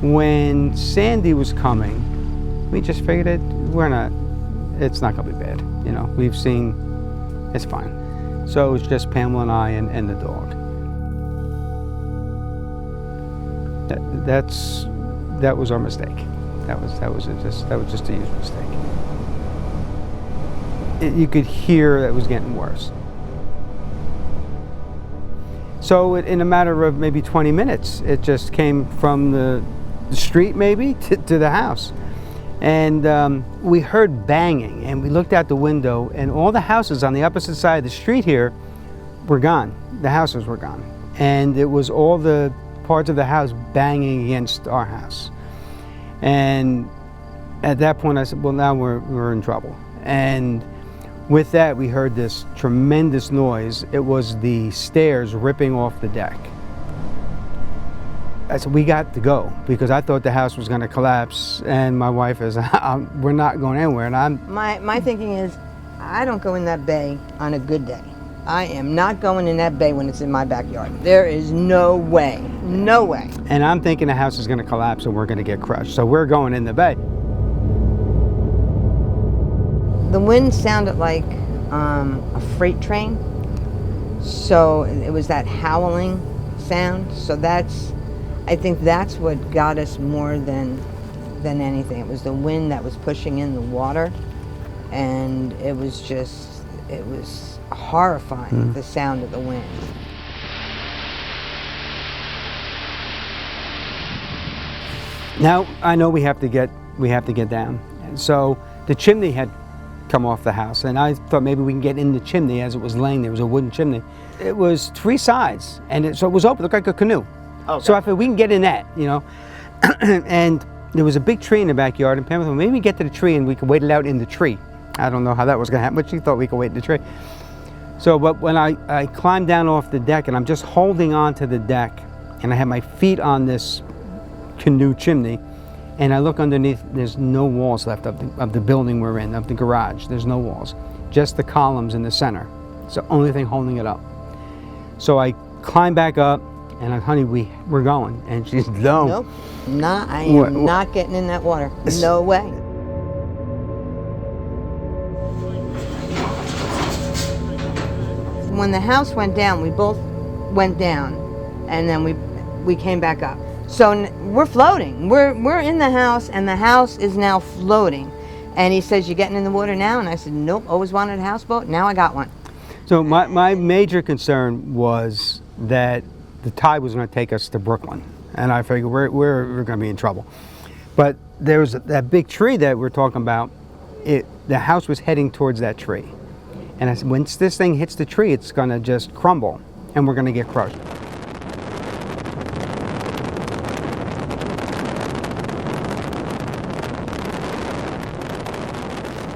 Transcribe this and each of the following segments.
When Sandy was coming, we just figured it's not gonna be bad. You know, we've seen, it's fine. So it was just Pamela and I and the dog. That was our mistake. That was just a huge mistake. You could hear that it was getting worse. So in a matter of maybe 20 minutes, it just came from the street maybe to the house. And we heard banging, and we looked out the window, and all the houses on the opposite side of the street here were gone. The houses were gone. And it was all the parts of the house banging against our house. And at that point I said, well, now we're in trouble. And with that, we heard this tremendous noise. It was the stairs ripping off the deck. I said, we got to go, because I thought the house was going to collapse, and my wife is, we're not going anywhere. And My thinking is, I don't go in that bay on a good day. I am not going in that bay when it's in my backyard. There is no way, no way. And I'm thinking the house is going to collapse and we're going to get crushed. So we're going in the bay. The wind sounded like a freight train. So it was that howling sound. So I think that's what got us more than anything. It was the wind that was pushing in the water, and it was horrifying, the sound of the wind. Now I know we have to get down. And so the chimney had come off the house, and I thought maybe we can get in the chimney as it was laying there. It was a wooden chimney. It was 3 sides, and so it was open, it looked like a canoe. Okay. So I thought we can get in that, you know. And there was a big tree in the backyard, and Pamela thought maybe we get to the tree and we could wait it out in the tree. I don't know how that was going to happen, but she thought we could wait in the tree. So, but when I climbed down off the deck, and I'm just holding on to the deck, and I have my feet on this canoe chimney, and I look underneath, there's no walls left of the building we're in, of the garage. There's no walls, just the columns in the center. It's the only thing holding it up. So I climb back up, and honey, we're going. And she's, no. Nope, I am not getting in that water. No way. When the house went down, we both went down, and then we came back up. So we're floating. We're in the house, and the house is now floating. And he says, "You getting in the water now?" And I said, "Nope. Always wanted a houseboat. Now I got one." So my major concern was that the tide was going to take us to Brooklyn, and I figured we're going to be in trouble. But there was that big tree that we're talking about. The house was heading towards that tree, and I said, once this thing hits the tree, it's going to just crumble, and we're going to get crushed.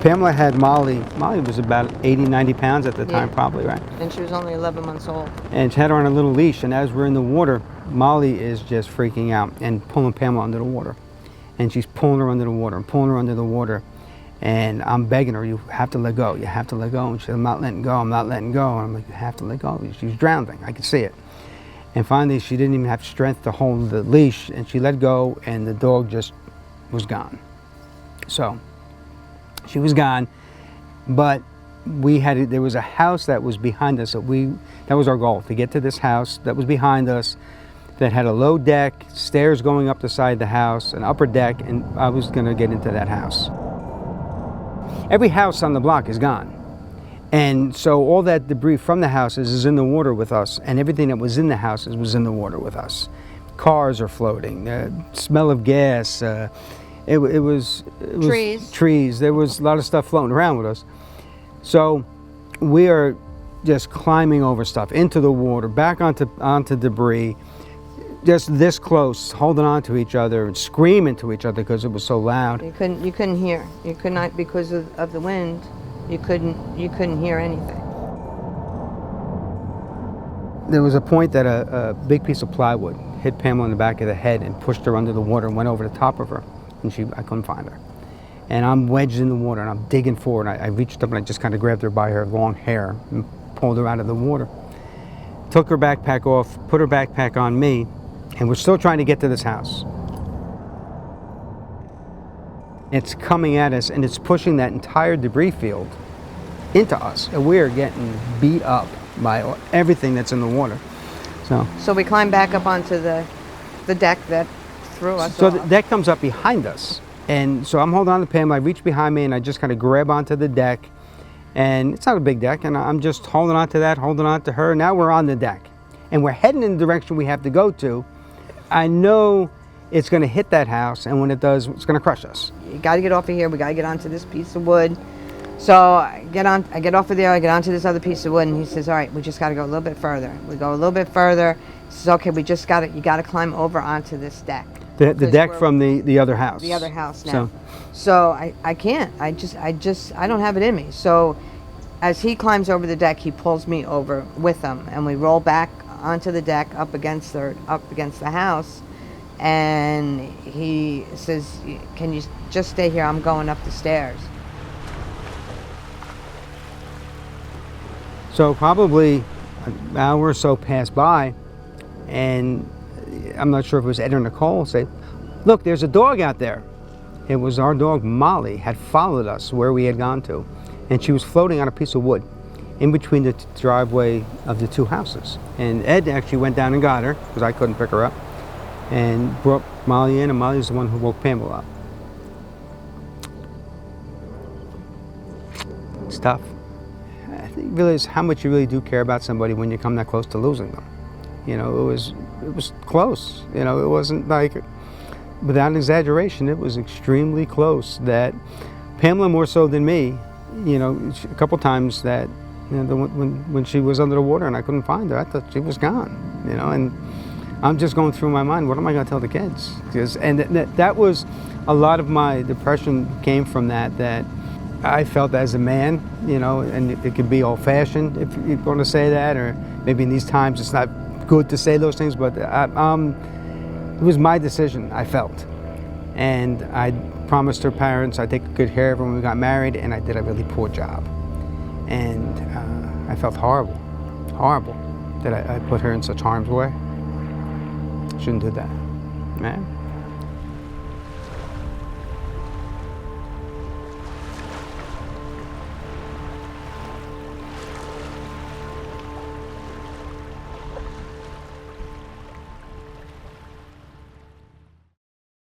Pamela had Molly. Molly was about 80, 90 pounds at the time, probably, right? And she was only 11 months old. And she had her on a little leash, and as we're in the water, Molly is just freaking out and pulling Pamela under the water. And she's pulling her under the water and pulling her under the water. And I'm begging her, you have to let go, you have to let go. And she said, I'm not letting go, I'm not letting go. And I'm like, you have to let go. She's drowning, I could see it. And finally, she didn't even have strength to hold the leash, and she let go, and the dog just was gone. So she was gone, but there was a house that was behind us. That was our goal, to get to this house that was behind us, that had a low deck, stairs going up the side of the house, an upper deck, and I was going to get into that house. Every house on the block is gone. And so all that debris from the houses is in the water with us, and everything that was in the houses was in the water with us. Cars are floating, smell of gas, it was trees. There was a lot of stuff floating around with us. So we are just climbing over stuff, into the water, back onto debris, just this close, holding on to each other and screaming to each other because it was so loud. You couldn't hear. You could not, because of the wind. You couldn't hear anything. There was a point that a big piece of plywood hit Pamela in the back of the head and pushed her under the water and went over the top of her. And I couldn't find her. And I'm wedged in the water, and I'm digging forward. I reached up and I just kind of grabbed her by her long hair and pulled her out of the water. Took her backpack off, put her backpack on me, and we're still trying to get to this house. It's coming at us, and it's pushing that entire debris field into us. And we're getting beat up by everything that's in the water. So we climb back up onto the deck that threw us So off. that comes up behind us. And so I'm holding on to Pamela. I reach behind me, and I just kind of grab onto the deck. And it's not a big deck, and I'm just holding on to that, holding on to her. Now we're on the deck, and we're heading in the direction we have to go to. I know it's going to hit that house, and when it does, it's going to crush us. You got to get off of here. We got to get onto this piece of wood. So I get off of there. I get onto this other piece of wood, and he says, "All right, we just got to go a little bit further." We go a little bit further. He says, "Okay, you got to climb over onto this deck." The deck from the other house. The other house now. So I can't. I don't have it in me. So as he climbs over the deck, he pulls me over with him, and we roll back onto the deck up against the house. And he says, "Can you just stay here? I'm going up the stairs." So probably an hour or so passed by, and I'm not sure if it was Ed or Nicole, say, "Look, there's a dog out there." It was our dog Molly, had followed us where we had gone to, and she was floating on a piece of wood in between the driveway of the two houses. And Ed actually went down and got her, because I couldn't pick her up, and brought Molly in, and Molly's the one who woke Pamela up. It's tough. I think you realize how much you really do care about somebody when you come that close to losing them. You know, it was close. You know, it wasn't like, without an exaggeration, it was extremely close. That Pamela, more so than me, you know, a couple times that, you know, when she was under the water and I couldn't find her, I thought she was gone. You know, and I'm just going through my mind, what am I going to tell the kids? And that was a lot of my depression came from that I felt as a man, you know, and it could be old-fashioned if you want to say that, or maybe in these times it's not good to say those things, but it was my decision, I felt. And I promised her parents I'd take good care of her when we got married, and I did a really poor job. And I felt horrible that I put her in such harm's way. Shouldn't do that, man.